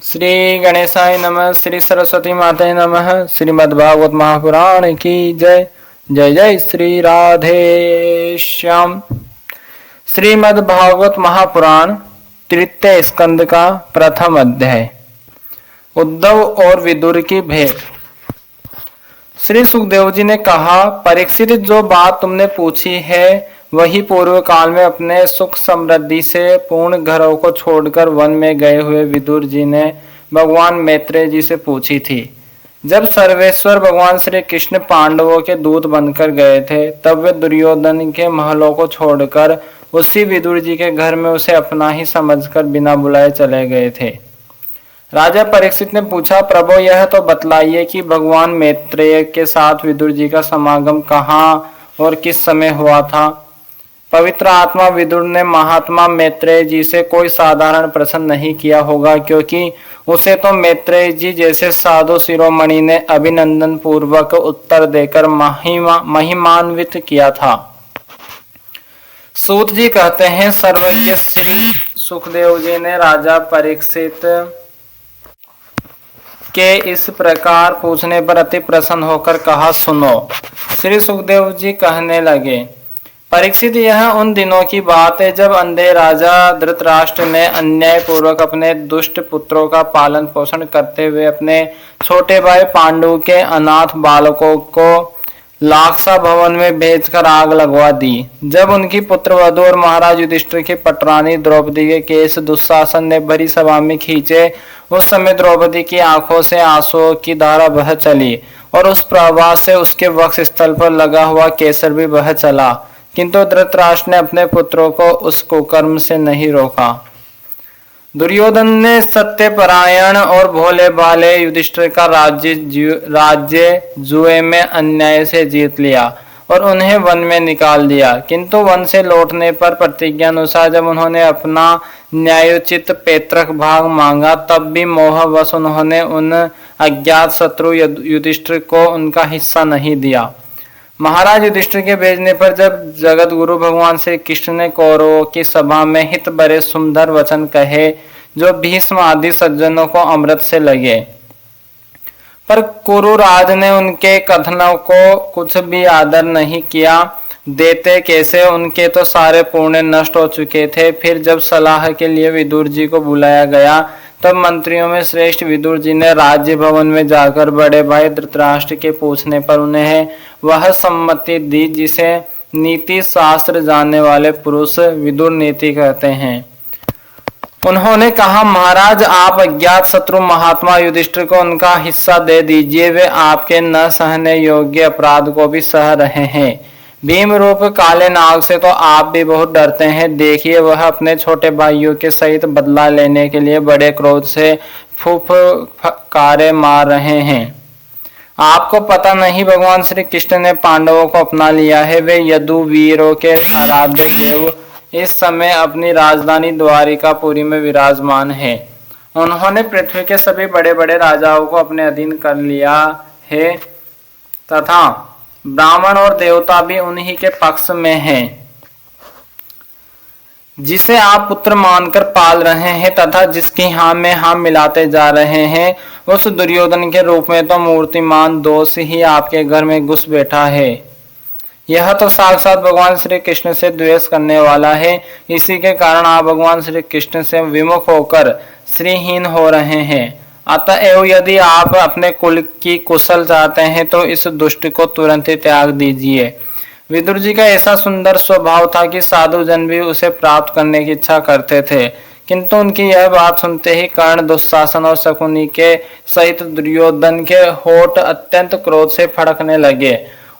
श्री गणेशाय नमः। श्री सरस्वती माताय नमः। श्रीमद्भागवत महापुराण की जय। जय जय श्री राधे श्याम। श्रीमद्भागवत महापुराण तृतीय स्कंद का प्रथम अध्याय। उद्धव और विदुर की भेंट। श्री सुखदेव जी ने कहा, परीक्षित, जो बात तुमने पूछी है वही पूर्व काल में अपने सुख समृद्धि से पूर्ण घरों को छोड़कर वन में गए हुए विदुर जी ने भगवान मैत्रेय जी से पूछी थी। जब सर्वेश्वर भगवान श्री कृष्ण पांडवों के दूत बनकर गए थे, तब वे दुर्योधन के महलों को छोड़कर उसी विदुर जी के घर में उसे अपना ही समझकर बिना बुलाए चले गए थे। राजा परीक्षित ने पूछा, प्रभु, यह तो बतलाइए कि भगवान मैत्रेय के साथ विदुर जी का समागम कहाँ और किस समय हुआ था। पवित्र आत्मा विदुर ने महात्मा मैत्रेय जी से कोई साधारण प्रश्न नहीं किया होगा, क्योंकि उसे तो मैत्रेय जी जैसे साधु शिरोमणि ने अभिनंदन पूर्वक उत्तर देकर महिमान्वित किया था। सूत जी कहते हैं, सर्वज्ञ श्री सुखदेव जी ने राजा परीक्षित के इस प्रकार पूछने पर अति प्रसन्न होकर कहा, सुनो। श्री सुखदेव जी कहने लगे, परीक्षित, यह उन दिनों की बात है जब अंधे राजा धृतराष्ट्र ने अन्याय पूर्वक अपने दुष्ट पुत्रों का पालन पोषण करते हुए अपने छोटे भाई पांडु के अनाथ बालकों को लाक्षा भवन में भेजकर आग लगवा दी। जब उनकी पुत्रवधू और महाराज युधिष्ठिर की पटरानी द्रौपदी के केस दुशासन ने भरी सभा में खींचे, उस समय द्रौपदी की आंखों से आंसुओं की धारा बह चली और उस प्रवाह से उसके वक्ष स्थल पर लगा हुआ केसर भी बह चला, किंतु धृतराष्ट्र ने अपने पुत्रों को उस कुकर्म से नहीं रोका। दुर्योधन ने सत्यपरायण और भोले भाले युधिष्ठिर का राज्य जुए में अन्याय से जीत लिया और उन्हें वन में निकाल दिया, किंतु वन से लौटने पर प्रतिज्ञा अनुसार जब उन्होंने अपना न्यायोचित पैतृक भाग मांगा, तब भी मोहवश उन्होंने उन अज्ञात शत्रु युधिष्ठिर को उनका हिस्सा नहीं दिया। महाराज युधिष्ठिर के भेजने पर जब जगत गुरु भगवान श्री कृष्ण ने कौरवों की सभा में हित भरे सुंदर वचन कहे, जो भीष्म आदि सज्जनों को अमृत से लगे, पर कुरुराज ने उनके कथनों को कुछ भी आदर नहीं किया। देते कैसे, उनके तो सारे पुण्य नष्ट हो चुके थे। फिर जब सलाह के लिए विदुर जी को बुलाया गया, तब मंत्रियों में श्रेष्ठ विदुर जी ने राज्य भवन में जाकर बड़े भाई धृतराष्ट्र के पूछने पर उन्हें वह सम्मति दी जिसे नीति शास्त्र जानने वाले पुरुष विदुर नीति कहते हैं। उन्होंने कहा, महाराज, आप अज्ञात शत्रु महात्मा युधिष्ठिर को उनका हिस्सा दे दीजिए। वे आपके न सहने योग्य अपराध को भी सह रहे हैं। भीम रूप काले नाग से तो आप भी बहुत डरते हैं। देखिए, वह अपने छोटे भाइयों के सहित बदला लेने के लिए बड़े क्रोध से फुफकारे मार रहे हैं। आपको पता नहीं, भगवान श्री कृष्ण ने पांडवों को अपना लिया है। वे यदु वीरों के आराध्य देव इस समय अपनी राजधानी द्वारिकापुरी में विराजमान है। उन्होंने पृथ्वी के सभी बड़े बड़े राजाओं को अपने अधीन कर लिया है तथा ब्राह्मण और देवता भी उन्हीं के पक्ष में हैं। जिसे आप पुत्र मानकर पाल रहे हैं तथा जिसकी हाँ में हाँ मिलाते जा रहे हैं, उस दुर्योधन के रूप में तो मूर्तिमान दोष ही आपके घर में घुस बैठा है। यह तो साक्षात भगवान श्री कृष्ण से द्वेष करने वाला है। इसी के कारण आप भगवान श्री कृष्ण से विमुख होकर श्रीहीन हो रहे हैं। अतएव यदि आप अपने कुल की कुशल चाहते हैं तो इस दुष्ट को तुरंत ही त्याग दीजिए। विदुर जी का ऐसा सुंदर स्वभाव था कि साधु जन भी उसे प्राप्त करने की इच्छा करते थे, किंतु उनकी यह बात सुनते ही कर्ण, दुशासन और शकुनी के सहित दुर्योधन के होठ अत्यंत क्रोध से फड़कने लगे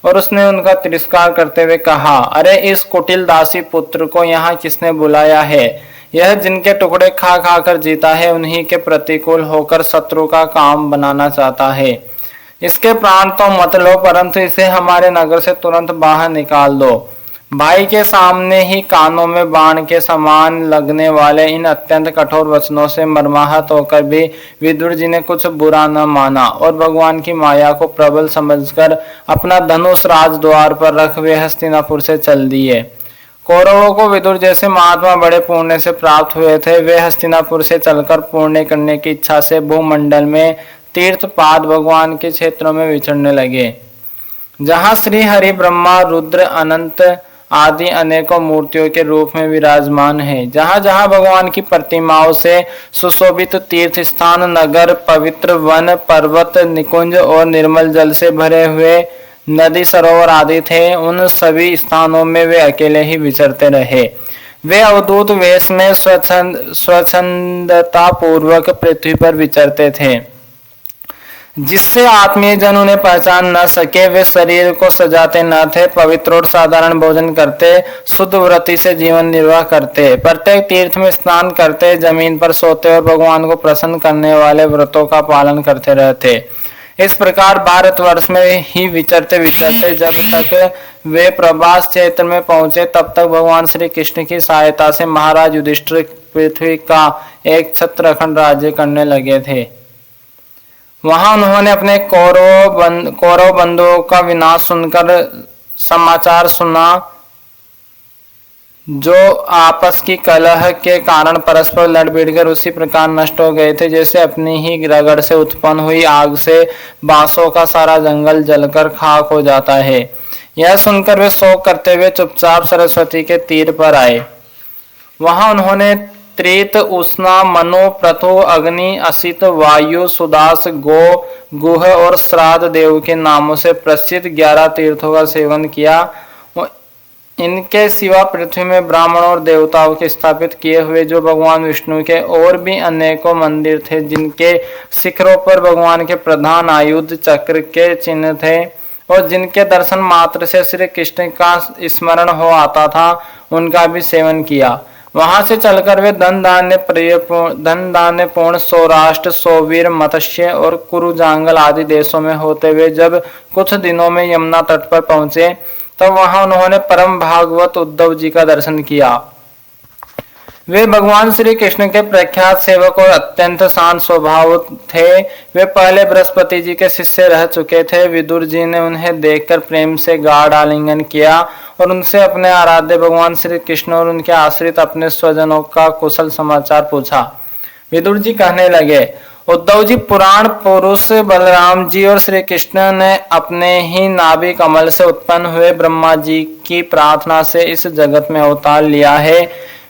और उसने उनका तिरस्कार करते हुए कहा, अरे, इस कुटिल दासी पुत्र को यहाँ किसने बुलाया है? यह जिनके टुकड़े खा खा कर जीता है, उन्हीं के प्रतिकूल होकर शत्रु का काम बनाना चाहता है। इसके प्राण तो मत लो, परंतु इसे हमारे नगर से तुरंत बाहर निकाल दो। भाई के सामने ही कानों में बाण के समान लगने वाले इन अत्यंत कठोर वचनों से मर्माहत होकर भी विदुर जी ने कुछ बुरा न माना और भगवान की माया को प्रबल समझकर अपना धनुष राज द्वार पर रख वे हस्तिनापुर से चल दिए। कौरवों को विदुर जैसे महात्मा बड़े पुण्य से प्राप्त हुए थे। वे हस्तिनापुर से चलकर पुण्य करने की इच्छा से भूमंडल में तीर्थपाद भगवान के क्षेत्रों में विचरने लगे, जहाँ श्री हरि, ब्रह्मा, रुद्र, अनंत आदि अनेकों मूर्तियों के रूप में विराजमान है। जहाँ जहाँ भगवान की प्रतिमाओं से सुशोभित तीर्थ स्थान, नगर, पवित्र वन, पर्वत, निकुंज और निर्मल जल से भरे हुए नदी, सरोवर आदि थे, उन सभी स्थानों में वे अकेले ही विचरते रहे। वे अवधूत वेश में स्वच्छंदता पूर्वक पृथ्वी पर विचरते थे, जिससे आत्मीय जन उन्हें पहचान न सके। वे शरीर को सजाते न थे, पवित्र और साधारण भोजन करते, शुद्ध व्रति से जीवन निर्वाह करते, प्रत्येक तीर्थ में स्नान करते, जमीन पर सोते और भगवान को प्रसन्न करने वाले व्रतों का पालन करते रहते। इस प्रकार भारतवर्ष में ही विचरते विचरते जब तक वे प्रभास क्षेत्र में पहुंचे, तब तक भगवान श्री कृष्ण की सहायता से महाराज युधिष्ठिर पृथ्वी का एक छत्रखंड राज्य करने लगे थे। वहां उन्होंने अपने कौरव बंधुओं का विनाश सुनकर समाचार सुना, जो आपस की कलह के कारण परस्पर लड़ भिड़कर उसी प्रकार नष्ट हो गए थे, जैसे अपनी ही रगड़ से उत्पन्न हुई आग से बांसों का सारा जंगल जलकर खाक हो जाता है। यह सुनकर वे शोक करते हुए चुपचाप सरस्वती के तीर पर आए। वहां उन्होंने त्रित, उष्णा, मनु, प्रथु, अग्नि, असित, वायु, सुदास, गो, गुह और श्राद्ध देव के नामों से प्रसिद्ध 11 तीर्थों का सेवन किया। इनके सिवा पृथ्वी में ब्राह्मणों और देवताओं के स्थापित किए हुए जो भगवान विष्णु के और भी अनेकों मंदिर थे, जिनके शिखरों पर भगवान के प्रधान आयुध चक्र के चिन्ह थे और जिनके दर्शन मात्र से श्री कृष्ण का स्मरण हो आता था, उनका भी सेवन किया। वहां से चलकर वे धन धान्य पूर्ण सौराष्ट्र, सोवीर, मत्स्य और कुरुजांगल आदि देशों में होते हुए जब कुछ दिनों में यमुना तट पर पहुंचे, तब वहां उन्होंने परम भागवत उद्धव जी का दर्शन किया। वे भगवान श्री कृष्ण के प्रख्यात सेवक और अत्यंत शांत स्वभाव थे। वे पहले बृहस्पति जी के शिष्य रह चुके थे। विदुर जी ने उन्हें देखकर प्रेम से गाढ़ आलिंगन किया और उनसे अपने आराध्य भगवान श्री कृष्ण और उनके आश्रित अपने स्वजनों का कुशल समाचार पूछा। विदुर जी कहने लगे, उद्धव जी, पुराण पुरुष बलराम जी और श्री कृष्ण ने अपने ही नाभि कमल से उत्पन्न हुए ब्रह्मा जी की प्रार्थना से इस जगत में अवतार लिया है।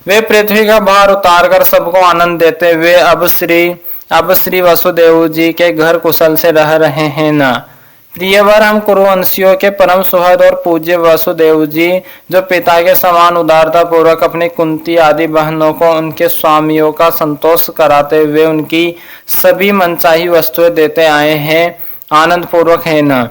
वे पृथ्वी का भार उतारकर सबको आनंद देते हुए अब श्री वसुदेव जी के घर कुशल से रह रहे हैं ना। प्रियवर, हम कुरुवंशियों के परम सुहृद और पूज्य वसुदेव जी, जो पिता के समान उदारता पूर्वक अपनी कुंती आदि बहनों को उनके स्वामियों का संतोष कराते हुए उनकी सभी मनचाही वस्तुएं देते आए हैं, आनंद पूर्वक है ना।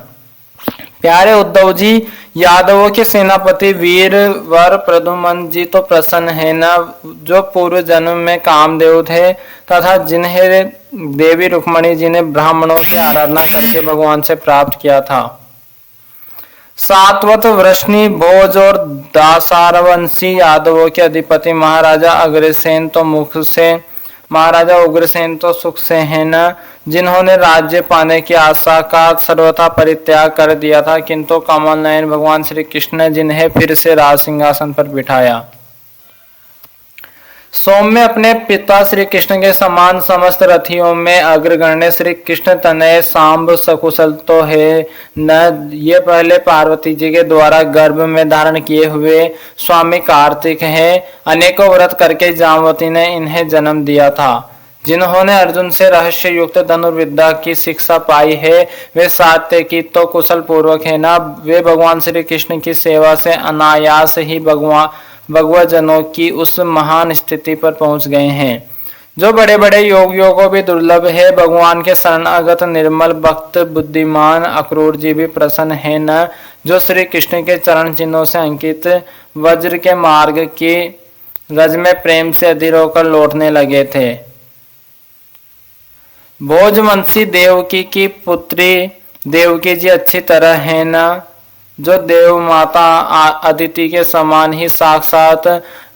प्यारे उद्धव जी, यादवों के सेनापति वीर वर प्रद्युम्न जी तो प्रसन्न है ना, जो पूर्व जन्म में कामदेव थे तथा जिन्हें देवी रुक्मणी जी ने ब्राह्मणों की आराधना करके भगवान से प्राप्त किया था। सातवत, वृष्णि, भोज और दासारवंशी यादवों के अधिपति महाराजा उग्रसेन तो सुख से है न, जिन्होंने राज्य पाने की आशा का सर्वथा परित्याग कर दिया था, किंतु कमल नयन भगवान श्री कृष्ण ने जिन्हें फिर से राज सिंहासन पर बिठाया। सौम्य, अपने पिता श्री कृष्ण के समान समस्त रथियों में अग्रगण्य श्री कृष्ण तनय सांब सकुशल तो है न, ये पहले पार्वती जी के द्वारा गर्भ में धारण किए हुए स्वामी कार्तिक हैं। अनेकों व्रत करके जामवती ने इन्हें जन्म दिया था। जिन्होंने अर्जुन से रहस्य युक्त धनुर्विद्या की शिक्षा पाई है, वे सात्विकी तो कुशल पूर्वक है ना। वे भगवान श्री कृष्ण की सेवा से अनायास ही भगवजनों की उस महान स्थिति पर पहुंच गए हैं जो बड़े बड़े योगियों को भी दुर्लभ है। भगवान के शरणागत निर्मल भक्त बुद्धिमान अक्रूर जी भी प्रसन्न है न, जो श्री कृष्ण के चरण चिन्हों से अंकित वज्र के मार्ग की रज में प्रेम से अधीर होकर लौटने लगे थे। भोजवंशी देवकी की पुत्री देवकी जी अच्छी तरह है न, जो देव माता अदिति के समान ही साक्षात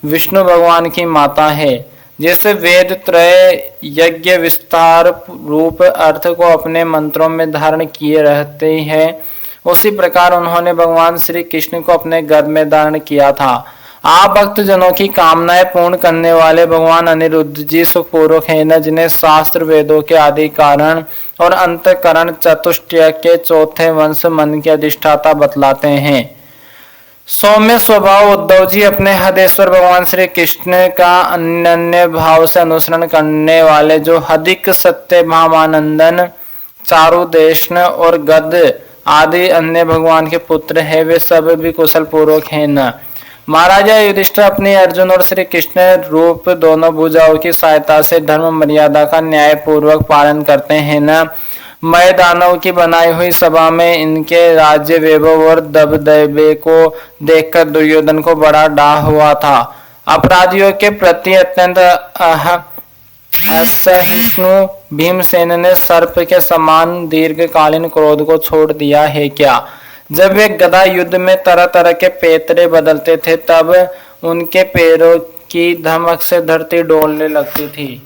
विष्णु भगवान की माता है। जैसे वेद त्रय यज्ञ विस्तार रूप अर्थ को अपने मंत्रों में धारण किए रहते हैं, उसी प्रकार उन्होंने भगवान श्री कृष्ण को अपने गर्भ में धारण किया था। आप भक्त जनों की कामनाएं पूर्ण करने वाले भगवान अनिरुद्ध जी सुखपूर्वक है न, जिन्हें शास्त्र वेदों के आदि कारण और अंतकरण चतुष्टय के चौथे वंश मन के अधिष्ठाता बतलाते हैं। सौम्य स्वभाव उद्धव जी अपने हदेश्वर भगवान श्री कृष्ण का अनन्य भाव से अनुसरण करने वाले, जो हदिक सत्य भामानंदन चारुदेशन और गद आदि अन्य भगवान के पुत्र है, वे सब भी कुशल पूर्वक है न। महाराजा युधिष्ठिर अपनी अर्जुन और श्री कृष्ण रूप दोनों भुजाओं की सहायता से धर्म मर्यादा का न्याय पूर्वक पालन करते हैं न। मैं दानव की बनाई हुई सभा में इनके राज्य वैभव और दबदबे को देखकर दुर्योधन को बड़ा डाह हुआ था। अपराधियों के प्रति अत्यंत असहिष्णु भीमसेन ने सर्प के समान दीर्घकालीन क्रोध को छोड़ दिया है क्या? जब वे गदा युद्ध में तरह तरह के पैतरे बदलते थे, तब उनके पैरों की धमक से धरती डोलने लगती थी।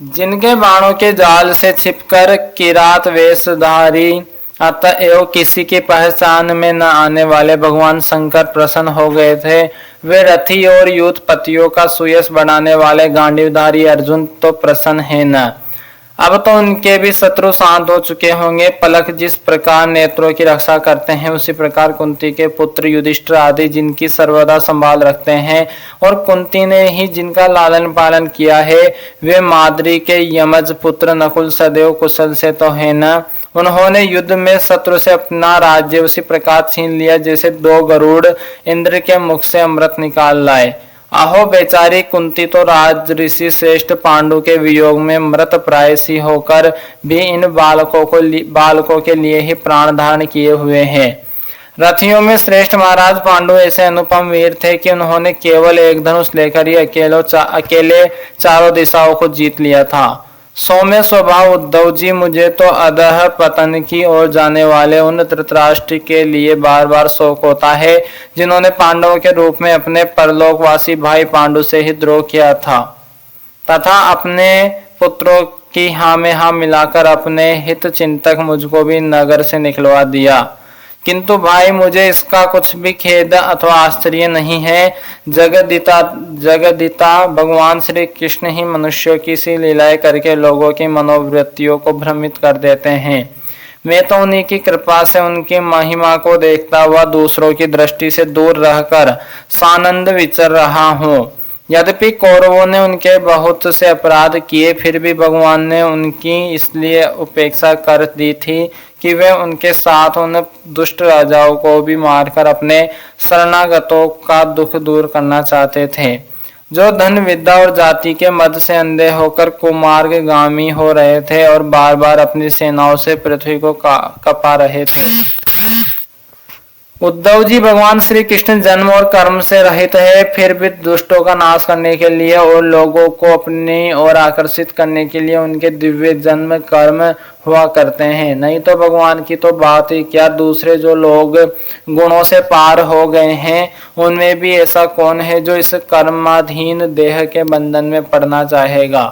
जिनके बाणों के जाल से छिपकर किरात वेशधारी अतएव किसी की पहचान में न आने वाले भगवान शंकर प्रसन्न हो गए थे, वे रथी और युद्धपतियों का सुयश बढ़ाने वाले गांडीवधारी अर्जुन तो प्रसन्न है न। अब तो उनके भी शत्रु शांत हो चुके होंगे। पलक जिस प्रकार नेत्रों की रक्षा करते हैं, उसी प्रकार कुंती के पुत्र युधिष्ठिर आदि जिनकी सर्वदा संभाल रखते हैं, और कुंती ने ही जिनका लालन पालन किया है, वे माद्री के यमज पुत्र नकुल सदैव कुशल से तो है न। उन्होंने युद्ध में शत्रु से अपना राज्य उसी प्रकार छीन लिया जैसे दो गरुड़ इंद्र के मुख से अमृत निकाल लाए। आहो बेचारी कुंती तो राज ऋषि श्रेष्ठ पांडु के वियोग में मृत प्राय सी होकर भी इन बालकों के लिए ही प्राण धारण किए हुए हैं। रथियों में श्रेष्ठ महाराज पांडु ऐसे अनुपम वीर थे कि उन्होंने केवल एक धनुष लेकर ही अकेले चारों दिशाओं को जीत लिया था। सौम्य स्वभाव उद्धव जी, मुझे तो अधः पतन की ओर जाने वाले उन धृतराष्ट्र के लिए बार बार शोक होता है, जिन्होंने पांडवों के रूप में अपने परलोकवासी भाई पांडु से ही द्रोह किया था तथा अपने पुत्रों की हाँ में हाँ मिलाकर अपने हित चिंतक मुझको भी नगर से निकलवा दिया। किंतु भाई, मुझे इसका कुछ भी खेद अथवा आश्चर्य नहीं है। जगदिता भगवान श्री कृष्ण ही मनुष्यों की सी लीलाएं करके लोगों की मनोवृत्तियों को भ्रमित कर देते हैं। मैं तो उन्हीं की कृपा से उनकी महिमा को देखता हुआ दूसरों की दृष्टि से दूर रहकर सानंद विचर रहा हूँ। यद्यपि कौरवों ने उनके बहुत से अपराध किए, फिर भी भगवान ने उनकी इसलिए उपेक्षा कर दी थी कि वे उनके साथ उन दुष्ट राजाओं को भी मारकर अपने शरणागतों का दुख दूर करना चाहते थे, जो धन विद्या और जाति के मद से अंधे होकर कुमार्गगामी हो रहे थे और बार बार अपनी सेनाओं से पृथ्वी को कपा रहे थे। उद्धव जी, भगवान श्री कृष्ण जन्म और कर्म से रहित है, फिर भी दुष्टों का नाश करने के लिए और लोगों को अपनी ओर आकर्षित करने के लिए उनके दिव्य जन्म कर्म हुआ करते हैं। नहीं तो भगवान की तो बात ही क्या, दूसरे जो लोग गुणों से पार हो गए हैं, उनमें भी ऐसा कौन है जो इस कर्माधीन देह के बंधन में पड़ना चाहेगा।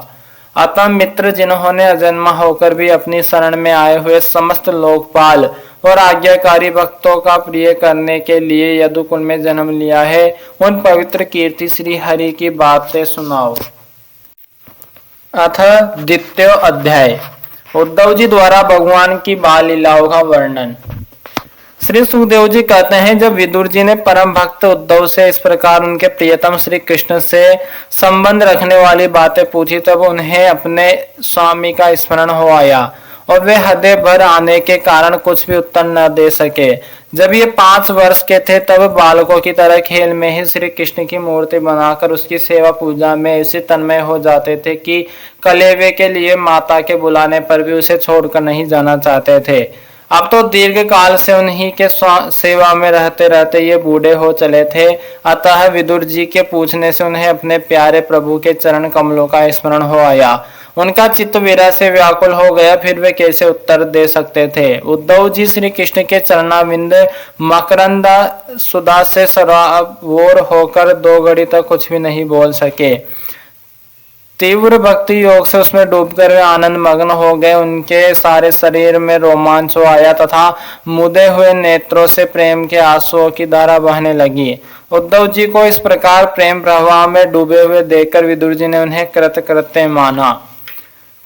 अतः मित्र, जिन्होंने अजन्मा होकर भी अपनी शरण में आए हुए समस्त लोकपाल और आज्ञाकारी भक्तों का प्रिय करने के लिए यदुकुल में जन्म लिया है, उन पवित्र कीर्ति श्री हरि की बातें सुनाओ। अथ द्वितीय अध्याय। उद्धव जी द्वारा भगवान की बाल लीलाओं का वर्णन। श्री सुखदेव जी कहते हैं, जब विदुर जी ने परम भक्त उद्धव से इस प्रकार उनके प्रियतम श्री कृष्ण से संबंध रखने वाली बातें पूछी, तब उन्हें अपने स्वामी का स्मरण हो आया और वे हृदय भर आने के कारण कुछ भी उत्तर न दे सके। जब ये 5 वर्ष के थे, तब बालकों की तरह खेल में ही श्री कृष्ण की मूर्ति बनाकर उसकी सेवा पूजा में ऐसे तन्मय हो जाते थे कि कलेवे के लिए माता के बुलाने पर भी उसे छोड़कर नहीं जाना चाहते थे। अब तो दीर्घ काल से उन्हीं के सेवा में रहते रहते ये बूढ़े हो चले थे, अतः विदुर जी के पूछने से उन्हें अपने प्यारे प्रभु के चरण कमलों का स्मरण हो आया। उनका चित्त विरह से व्याकुल हो गया, फिर वे कैसे उत्तर दे सकते थे। उद्धव जी श्री कृष्ण के चरणाविंद मकरंदा सुधा से सराबोर होकर 2 घड़ी तक कुछ भी नहीं बोल सके। तीव्र भक्ति योग से उसमें डूबकर वे आनंद मग्न हो गए। उनके सारे शरीर में रोमांच हो आया तथा मुदे हुए नेत्रों से प्रेम के आंसुओं की धारा बहने लगी। उद्धव जी को इस प्रकार प्रेम प्रवाह में डूबे हुए देखकर विदुर जी ने उन्हें कृतकृत्य माना।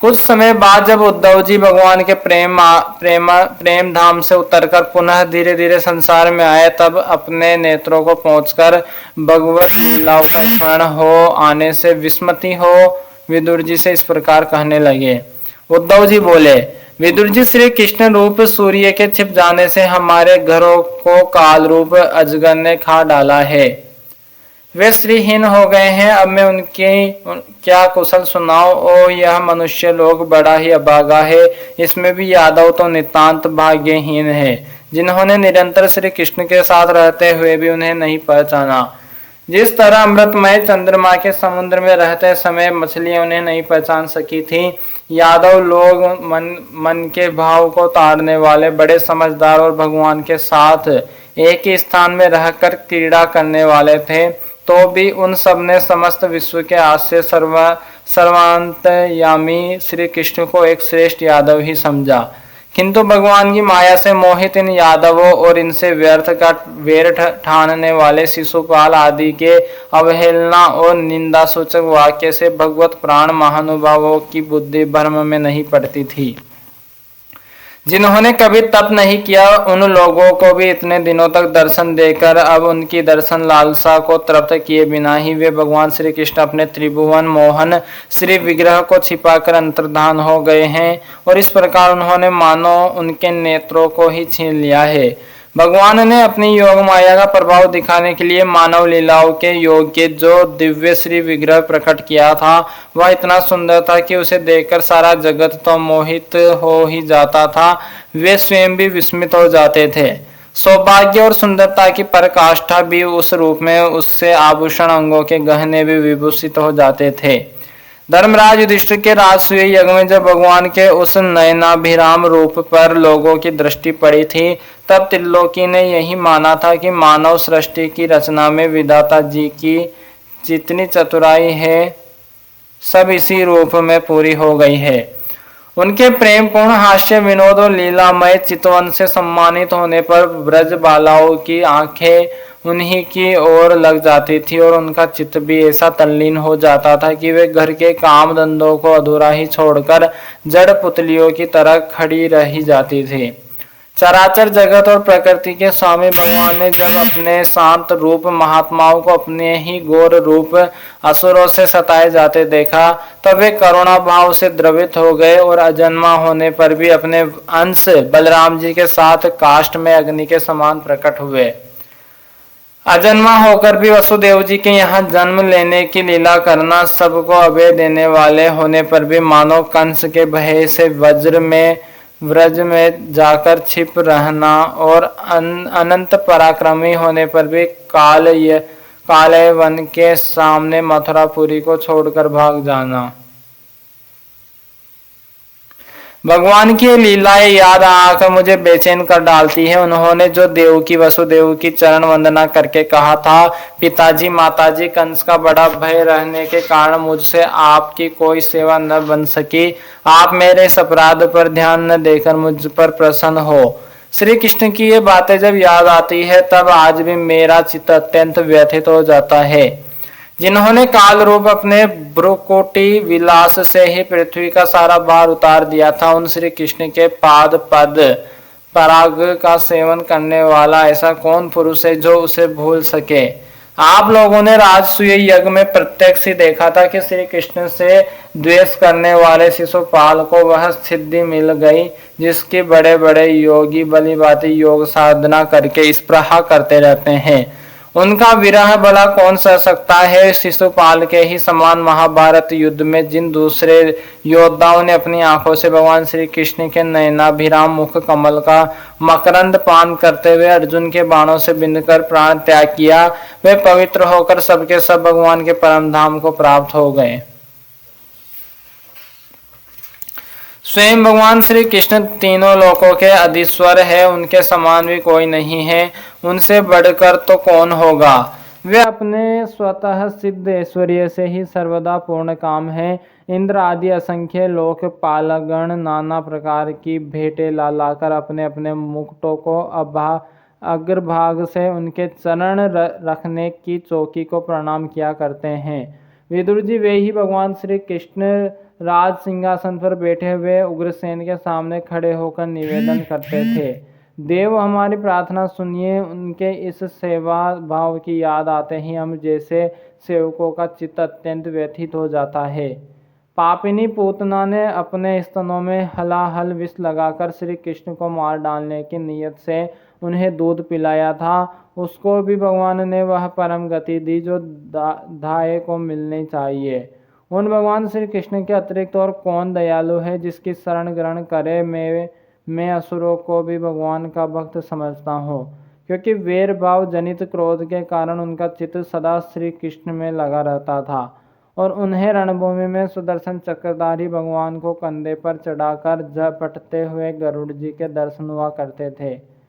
कुछ समय बाद जब उद्धव जी भगवान के प्रेम धाम से उतरकर पुनः धीरे धीरे संसार में आए, तब अपने नेत्रों को पहुंचकर भगवत लीलाओं का स्मरण हो आने से विस्मृति हो विदुर जी से इस प्रकार कहने लगे। उद्धव जी बोले, विदुर जी, श्री कृष्ण रूप सूर्य के छिप जाने से हमारे घरों को काल रूप अजगर ने खा डाला है। वे श्रीहीन हो गए हैं। अब मैं उनकी क्या कुशल सुनाऊं। ओ यह मनुष्य लोग बड़ा ही अभागा है। इसमें भी यादव तो नितांत भाग्यहीन है, जिन्होंने निरंतर श्री कृष्ण के साथ रहते हुए भी उन्हें नहीं पहचाना। जिस तरह अमृतमय चंद्रमा के समुद्र में रहते समय मछलियां उन्हें नहीं पहचान सकी थी, यादव लोग मन के भाव को ताड़ने वाले बड़े समझदार और भगवान के साथ एक ही स्थान में रहकर क्रीड़ा करने वाले थे, तो भी उन सब ने समस्त विश्व के आश्रय सर्वांतयामी श्री कृष्ण को एक श्रेष्ठ यादव ही समझा। किंतु भगवान की माया से मोहित इन यादवों और इनसे व्यर्थ का वेर ठानने वाले शिशुपाल आदि के अवहेलना और निंदा सूचक वाक्य से भगवत प्राण महानुभावों की बुद्धि भ्रम में नहीं पड़ती थी। जिन्होंने कभी तप नहीं किया, उन लोगों को भी इतने दिनों तक दर्शन देकर अब उनकी दर्शन लालसा को तृप्त किए बिना ही वे भगवान श्री कृष्ण अपने त्रिभुवन मोहन श्री विग्रह को छिपाकर अंतर्धान हो गए हैं, और इस प्रकार उन्होंने मानो उनके नेत्रों को ही छीन लिया है। भगवान ने अपनी योग माया का प्रभाव दिखाने के लिए मानव लीलाओं के योग के जो दिव्य श्री विग्रह प्रकट किया था, वह इतना सुंदर था कि उसे देखकर सारा जगत तो मोहित हो ही जाता था, वे स्वयं भी विस्मित हो जाते थे। सौभाग्य और सुंदरता की पराकाष्ठा भी उस रूप में, उससे आभूषण अंगों के गहने भी विभूषित हो जाते थे। धर्मराज युधिष्ठिर के राजसूय यज्ञ में जब भगवान के उस नयनाभिराम रूप पर लोगों की दृष्टि पड़ी थी, तब त्रिलोकी ने यही माना था कि मानव सृष्टि की रचना में विधाता जी की जितनी चतुराई है, सब इसी रूप में पूरी हो गई है। उनके प्रेम पूर्ण हास्य विनोद और लीलामय चितवन से सम्मानित होने पर ब्रज बालाओं की आंखें उन्हीं की ओर लग जाती थी, और उनका चित्त भी ऐसा तल्लीन हो जाता था कि वे घर के काम धंधों को अधूरा ही छोड़कर जड़ पुतलियों की तरह खड़ी रही जाती थी। चराचर जगत और प्रकृति के स्वामी भगवान ने जब अपने शांत रूप महात्माओं को अपने ही घोर रूप असुरों से सताए जाते देखा, तब वे करुणा भाव से द्रवित हो गए और अजन्मा होने पर भी अपने अंश बलराम जी के साथ काष्ठ में अग्नि के समान प्रकट हुए। अजन्मा होकर भी वसुदेव जी के यहाँ जन्म लेने की लीला करना, सबको अभय देने वाले होने पर भी मानो कंस के भय से व्रज में जाकर छिप रहना, और अनंत पराक्रमी होने पर भी काले वन के सामने मथुरापुरी को छोड़कर भाग जाना। भगवान की लीलाएं याद आकर मुझे बेचैन कर डालती है। उन्होंने जो देवकी वसुदेव की चरण वंदना करके कहा था, पिताजी माताजी, कंस का बड़ा भय रहने के कारण मुझसे आपकी कोई सेवा न बन सकी। आप मेरे इस अपराध पर ध्यान न देकर मुझ पर प्रसन्न हो। श्री कृष्ण की ये बातें जब याद आती है, तब आज भी मेरा चित्त अत्यंत व्यथित हो जाता है। जिन्होंने काल रूप अपने भ्रुकुटी विलास से ही पृथ्वी का सारा भार उतार दिया था, उन श्री कृष्ण के पाद पद पराग का सेवन करने वाला ऐसा कौन पुरुष है जो उसे भूल सके। आप लोगों ने राजसूय यज्ञ में प्रत्यक्ष ही देखा था कि श्री कृष्ण से द्वेष करने वाले शिशुपाल को वह सिद्धि मिल गई, जिसकी बड़े बड़े योगी भली भांति योग साधना करके स्पृहा करते रहते हैं। उनका विरह भला कौन सह सकता है। शिशुपाल के ही समान महाभारत युद्ध में जिन दूसरे योद्धाओं ने अपनी आंखों से भगवान श्री कृष्ण के नयनाभिराम मुख कमल का मकरंद पान करते हुए अर्जुन के बाणों से बिंदकर प्राण त्याग किया, वे पवित्र होकर सबके सब भगवान के परम धाम को प्राप्त हो गए। स्वयं भगवान श्री कृष्ण तीनों लोकों के अधीश्वर है, उनके समान भी कोई नहीं है, उनसे बढ़कर तो कौन होगा। वे अपने स्वतः सिद्ध ऐश्वर्य से ही सर्वदा पूर्ण काम है। इंद्र आदि असंख्य लोक पालगण नाना प्रकार की भेंटें ला लाकर अपने अपने मुकुटों को अग्रभाग से उनके चरण रखने की चौकी को प्रणाम किया करते हैं। विदुर जी वे ही भगवान श्री कृष्ण राज सिंहासन पर बैठे हुए उग्रसेन के सामने खड़े होकर निवेदन करते थे, देव हमारी प्रार्थना सुनिए। उनके इस सेवा भाव की याद आते ही हम जैसे सेवकों का चित्त अत्यंत व्यथित हो जाता है। पापिनी पूतना ने अपने स्तनों में हलाहल विष लगाकर श्री कृष्ण को मार डालने की नीयत से उन्हें दूध पिलाया था। उसको भी भगवान ने वह परम गति दी जो धाये को मिलनी चाहिए। उन भगवान श्री कृष्ण के अतिरिक्त और कौन दयालु है जिसकी शरण ग्रहण करे। मैं असुरों को भी भगवान का भक्त समझता हूँ, क्योंकि वैर भाव जनित क्रोध के कारण उनका चित्त सदा श्री कृष्ण में लगा रहता था और उन्हें रणभूमि में सुदर्शन चक्रधारी भगवान को कंधे पर चढ़ाकर झपटते हुए गरुड़ जी के दर्शन हुआ करते थे।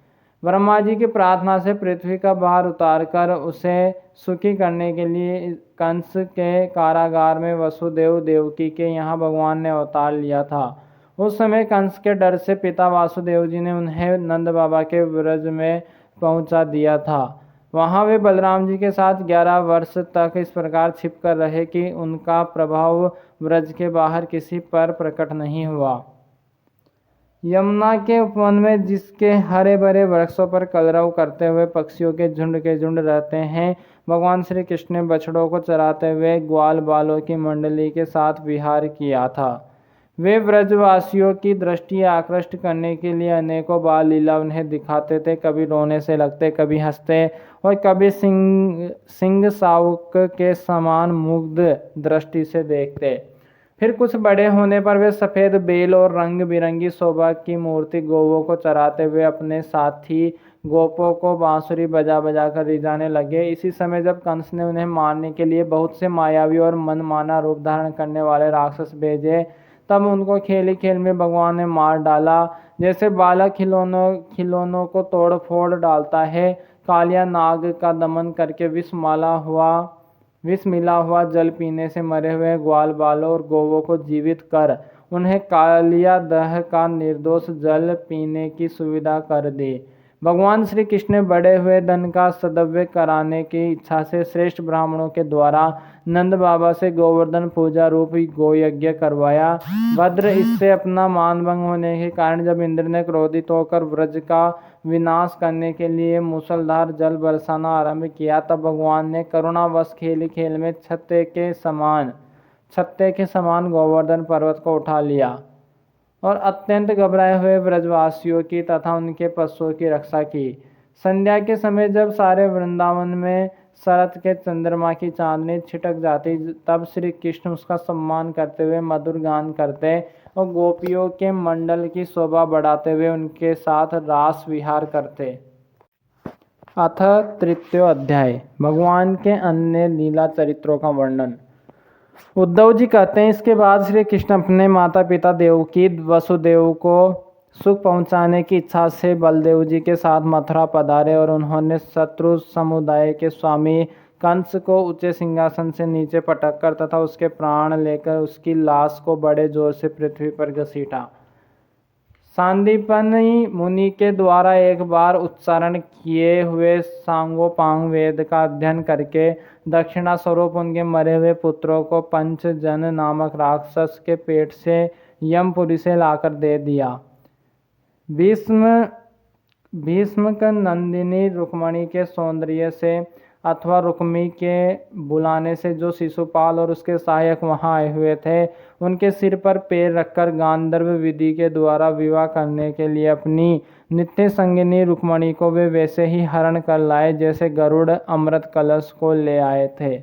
ब्रह्मा जी की प्रार्थना से पृथ्वी का भार उतारकर उसे सुखी करने के लिए कंस के कारागार में वसुदेव देवकी के यहाँ भगवान ने अवतार लिया था। उस समय कंस के डर से पिता वासुदेव जी ने उन्हें नंद बाबा के व्रज में पहुंचा दिया था। वहाँ वे बलराम जी के साथ 11 वर्ष तक इस प्रकार छिप कर रहे कि उनका प्रभाव व्रज के बाहर किसी पर प्रकट नहीं हुआ। यमुना के उपवन में जिसके हरे भरे वृक्षों पर कलरव करते हुए पक्षियों के झुंड रहते हैं, भगवान श्री कृष्ण ने बछड़ों को चराते हुए ग्वाल बालों की मंडली के साथ विहार किया था। वे व्रजवासियों की दृष्टि आकृष्ट करने के लिए अनेकों बाल लीला उन्हें दिखाते थे। कभी रोने से लगते, कभी हंसते और कभी सिंह सावक के समान मुग्ध दृष्टि से देखते। फिर कुछ बड़े होने पर वे सफ़ेद बेल और रंग बिरंगी शोभा की मूर्ति गौवों को चराते हुए अपने साथी गोपों को बांसुरी बजा बजा कर रिझाने लगे। इसी समय जब कंस ने उन्हें मारने के लिए बहुत से मायावी और मनमाना रूप धारण करने वाले राक्षस भेजे, तब उनको खेल ही खेल में भगवान ने मार डाला। जैसे बालक खिलौनों को तोड़ फोड़ डालता है, कालिया नाग का दमन करके विष मिला हुआ जल पीने से मरे हुए ग्वाल बालों और गौवों को जीवित कर उन्हें कालिया दह का निर्दोष जल पीने की सुविधा कर दी। भगवान श्री कृष्ण ने बढ़े हुए धन का सद्व्यय कराने की इच्छा से श्रेष्ठ ब्राह्मणों के द्वारा नंद बाबा से गोवर्धन पूजा रूप गोयज्ञ करवाया। भद्र इससे अपना मान भंग होने के कारण जब इंद्र ने क्रोधित होकर व्रज का विनाश करने के लिए मूसलधार जल बरसाना आरंभ किया, तब भगवान ने करुणावश खेल में छत्ते के समान गोवर्धन पर्वत को उठा लिया और अत्यंत घबराए हुए व्रजवासियों की तथा उनके पशुओं की रक्षा की। संध्या के समय जब सारे वृंदावन में शरत के चंद्रमा की चांदनी छिटक जाती, तब श्री कृष्ण उसका सम्मान करते हुए मधुर गान करते और गोपियों के मंडल की शोभा बढ़ाते हुए उनके साथ रास विहार करते। अथ तृतीय अध्याय, भगवान के अन्य लीला चरित्रों का वर्णन। उद्धव जी कहते हैं, इसके बाद श्री कृष्ण अपने माता पिता देवकी वसुदेव को सुख पहुंचाने की इच्छा से बलदेव जी के साथ मथुरा पधारे और उन्होंने शत्रु समुदाय के स्वामी कंस को ऊंचे सिंहासन से नीचे पटककर तथा उसके प्राण लेकर उसकी लाश को बड़े जोर से पृथ्वी पर घसीटा। सांदीपनी मुनि के द्वारा एक बार उच्चारण किए हुए सांगोपांग वेद का अध्ययन करके दक्षिणा स्वरूप उनके मरे हुए पुत्रों को पंचजन नामक राक्षस के पेट से यमपुरी से लाकर दे दिया। भीष्म का नंदिनी रुक्मणी के सौंदर्य से अथवा रुक्मी के बुलाने से जो शिशुपाल और उसके सहायक वहां आए हुए थे, उनके सिर पर पैर रखकर गांधर्व विधि के द्वारा विवाह करने के लिए अपनी नित्य संगिनी रुक्मणी को वे वैसे ही हरण कर लाए जैसे गरुड़ अमृत कलश को ले आए थे।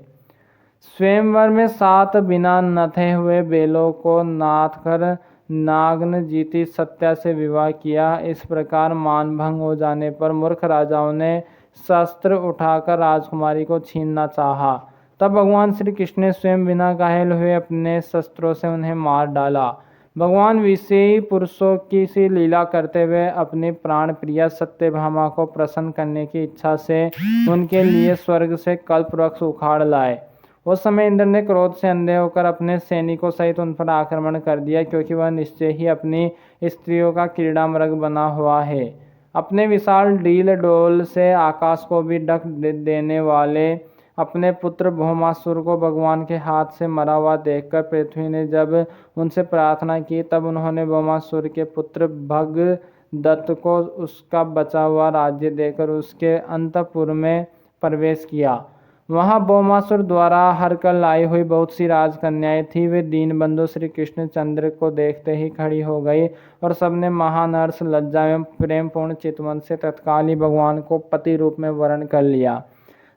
स्वयंवर में 7 बिना नथे हुए बेलों को नाथ कर नागन जीती सत्या से विवाह किया। इस प्रकार मानभंग हो जाने पर मूर्ख राजाओं ने शस्त्र उठाकर राजकुमारी को छीनना चाहा। तब भगवान श्री कृष्ण ने स्वयं बिना घायल हुए अपने शस्त्रों से उन्हें मार डाला। भगवान विषयी पुरुषों की सी लीला करते हुए अपनी प्राण प्रिया सत्यभामा को प्रसन्न करने की इच्छा से उनके लिए स्वर्ग से कल्प वृक्ष उखाड़ लाए। उस समय इंद्र ने क्रोध से अंधे होकर अपने सैनिकों सहित उन पर आक्रमण कर दिया, क्योंकि वह निश्चय ही अपनी स्त्रियों का क्रीड़ा मृग बना हुआ है। अपने विशाल डील डोल से आकाश को भी ढक देने वाले अपने पुत्र भौमासुर को भगवान के हाथ से मरा हुआ देखकर पृथ्वी ने जब उनसे प्रार्थना की, तब उन्होंने भौमासुर के पुत्र भगदत्त को उसका बचा हुआ राज्य देकर उसके अंतःपुर में प्रवेश किया। वहाँ भौमासुर द्वारा हर कर लाई हुई बहुत सी राजकन्याएं थी। वे दीनबंधु श्री कृष्णचंद्र को देखते ही खड़ी हो गई और सबने महान हर्ष, लज्जा एवं प्रेमपूर्ण चितवन से तत्काल ही भगवान को पति रूप में वर्ण कर लिया।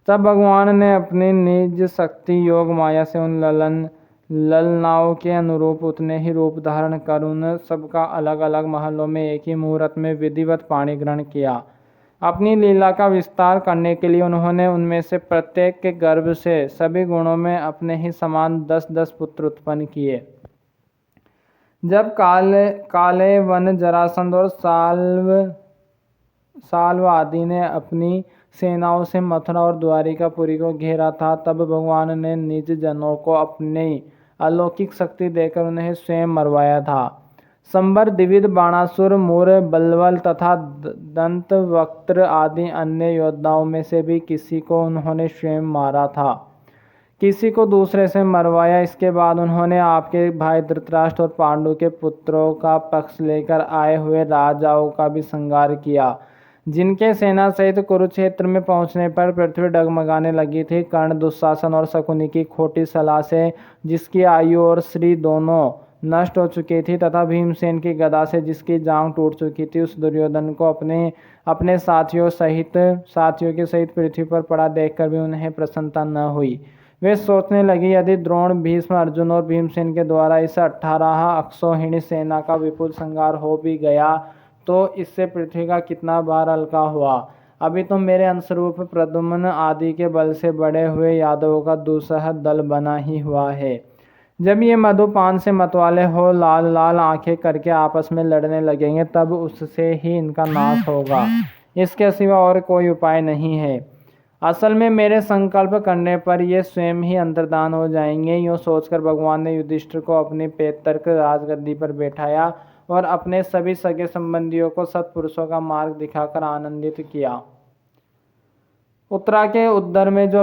तब भगवान ने अपनी निज शक्ति योग माया से उन ललनाओं के अनुरूप उतने ही रूप धारण कर उन सबका अलग अलग महलों में एक ही मुहूर्त में विधिवत पाणी ग्रहण किया। अपनी लीला का विस्तार करने के लिए उन्होंने उनमें से प्रत्येक के गर्भ से सभी गुणों में अपने ही समान 10-10 पुत्र उत्पन्न किए। जब काले वन, जरासंध और साल्व आदि ने अपनी सेनाओं से मथुरा और द्वारिकापुरी को घेरा था, तब भगवान ने निज जनों को अपनी अलौकिक शक्ति देकर उन्हें स्वयं मरवाया था। संबर, द्विविध, बाणासुर, मूर, बल्वल तथा दंतवक्त्र आदि अन्य योद्धाओं में से भी किसी को उन्होंने स्वयं मारा था, किसी को दूसरे से मरवाया। इसके बाद उन्होंने आपके भाई धृतराष्ट्र और पांडु के पुत्रों का पक्ष लेकर आए हुए राजाओं का भी संहार किया, जिनके सेना सहित कुरुक्षेत्र में पहुंचने पर पृथ्वी डगमगाने लगी थी। कर्ण, दुशासन और शकुनी की खोटी सलाह से जिसकी आयु और श्री दोनों नष्ट हो चुकी थी, तथा भीमसेन की गदा से जिसकी जांघ टूट चुकी थी, उस दुर्योधन को अपने साथियों के सहित पृथ्वी पर पड़ा देखकर भी उन्हें प्रसन्नता न हुई। वे सोचने लगी, यदि द्रोण, भीष्म, अर्जुन और भीमसेन के द्वारा इस 18 अक्षौहिणी सेना का विपुल संहार हो भी गया तो इससे पृथ्वी का कितना भार हल्का हुआ। अभी तो मेरे अंशरूप प्रद्युम्न आदि के बल से बड़े हुए यादवों का दूसरा दल बना ही हुआ है। जब ये मधुपान से मतवाले हो लाल लाल आंखें करके आपस में लड़ने लगेंगे, तब उससे ही इनका नाश होगा, इसके सिवा और कोई उपाय नहीं है। असल में मेरे संकल्प करने पर ये स्वयं ही अंतर्धान हो जाएंगे। यूँ सोचकर भगवान ने युधिष्ठिर को अपनी पेतर्क राजगद्दी पर बैठाया और अपने सभी सगे संबंधियों को सत्पुरुषों का मार्ग दिखाकर आनंदित किया। उत्तरा के उद्दर में जो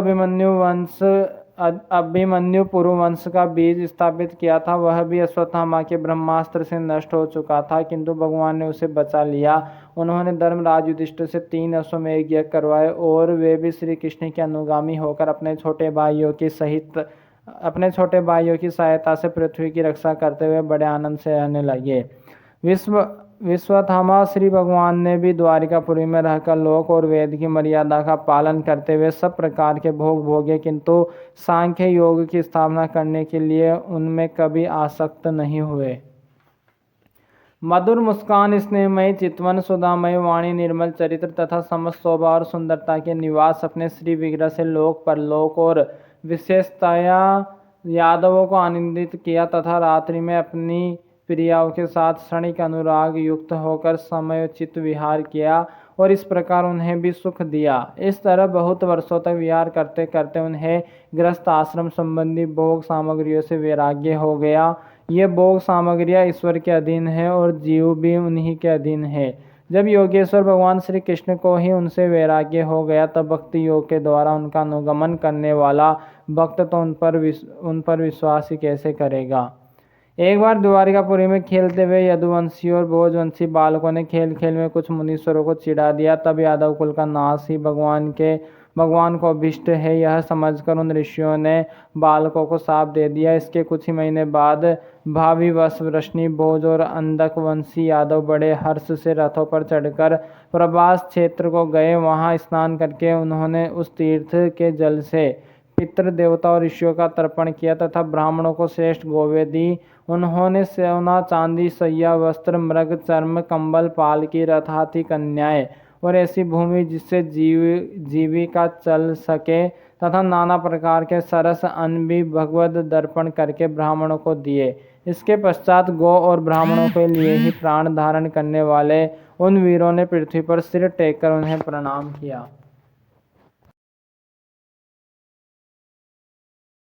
अभिमन्यु पुरुवंश का बीज स्थापित किया था, वह भी अश्वत्थामा के ब्रह्मास्त्र से नष्ट हो चुका था, किंतु भगवान ने उसे बचा लिया। उन्होंने धर्मराज युधिष्ठिर से 3 अश्वमेध यज्ञ करवाए और वे भी श्री कृष्ण के अनुगामी होकर अपने छोटे भाइयों की सहायता से पृथ्वी की रक्षा करते हुए बड़े आनंद से रहने लगे। विश्वत्थामा श्री भगवान ने भी द्वारिकापुरी में रहकर लोक और वेद की मर्यादा का पालन करते हुए सब प्रकार के भोग भोगे, किंतु सांख्य योग की स्थापना करने के लिए उनमें कभी आसक्त नहीं हुए। मधुर मुस्कान, स्नेहमयी चितवन, सुधामयी वाणी, निर्मल चरित्र तथा समस्त शोभा और सुंदरता के निवास अपने श्री विग्रह से लोक परलोक और विशेषतया यादवों को आनंदित किया तथा रात्रि में अपनी प्रियाओं के साथ क्षणिक अनुराग युक्त होकर समयोचित विहार किया और इस प्रकार उन्हें भी सुख दिया। इस तरह बहुत वर्षों तक विहार करते करते उन्हें गृहस्थ आश्रम संबंधी भोग सामग्रियों से वैराग्य हो गया। ये भोग सामग्रियां ईश्वर के अधीन है और जीव भी उन्हीं के अधीन है। जब योगेश्वर भगवान श्री कृष्ण को ही उनसे वैराग्य हो गया, तब भक्ति योग के द्वारा उनका अनुगमन करने वाला भक्त तो उन पर विश्वास ही कैसे करेगा। एक बार द्वारिकापुरी में खेलते हुए यदुवंशी और भोजवंशी बालकों ने खेल खेल में कुछ मुनीश्वरों को चिढ़ा दिया। तब यादव कुल का नाश ही भगवान को अभिष्ट है, यह समझकर उन ऋषियों ने बालकों को शाप दे दिया। इसके कुछ ही महीने बाद भावी वश वृष्णि, भोज और अंधक वंशी यादव बड़े हर्ष से रथों पर चढ़कर प्रभास क्षेत्र को गए। वहां स्नान करके उन्होंने उस तीर्थ के जल से पितृ देवता और ऋषियों का तर्पण किया तथा ब्राह्मणों को श्रेष्ठ गोवे दी। उन्होंने सोना, चांदी, सैया, वस्त्र, मृग, चर्म, कंबल, पालकी, रथ, हाथी, कन्याएं और ऐसी भूमि जिससे जीविका चल सके तथा नाना प्रकार के सरस अन्न भी भगवद दर्पण करके ब्राह्मणों को दिए। इसके पश्चात गौ और ब्राह्मणों के लिए ही प्राण धारण करने वाले उन वीरों ने पृथ्वी पर सिर टेककर उन्हें प्रणाम किया।